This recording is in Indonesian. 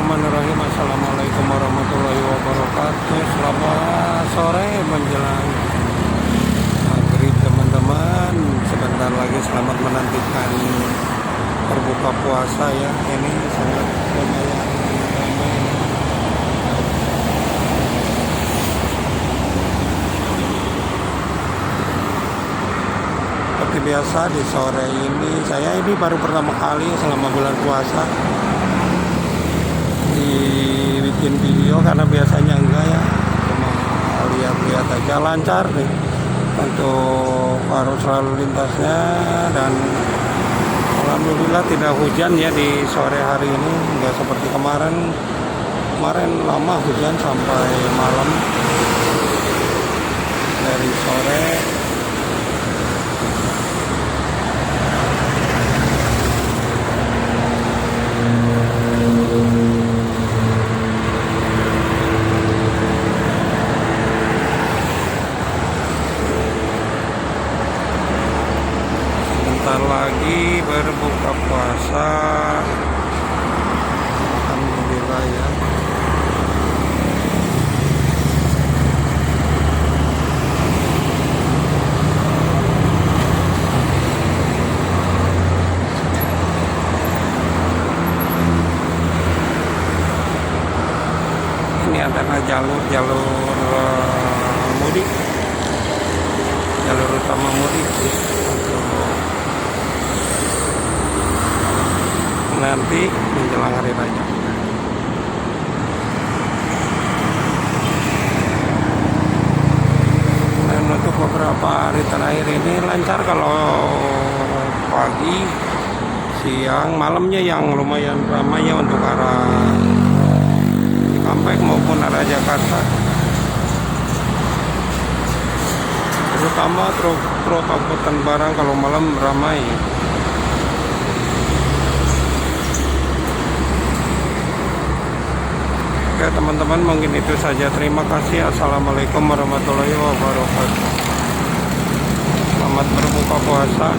Bismillahirrahmanirrahim. Assalamualaikum warahmatullahi wabarakatuh. Selamat sore menjelang maghrib teman-teman. Sebentar lagi selamat menantikan berbuka puasa ya. Ini sangat lumayan ramai. Seperti biasa di sore ini saya baru pertama kali selama bulan puasa bikin video, karena biasanya enggak ya, cuma lihat-lihat aja. Lancar nih untuk arus lalu lintasnya, dan alhamdulillah tidak hujan ya di sore hari ini, enggak seperti kemarin lama hujan sampai malam. Dari sore lagi berbuka puasa, alhamdulillah ya. Ini adalah jalur mudik, jalur utama mudik nanti menjelang hari raya. Dan untuk beberapa hari terakhir ini lancar, kalau pagi, siang, malamnya yang lumayan ramai ya untuk arah Cikampek maupun arah Jakarta. Terutama truk angkutan barang kalau malam ramai. Oke teman-teman, mungkin itu saja. Terima kasih. Assalamualaikum warahmatullahi wabarakatuh. Selamat berbuka puasa.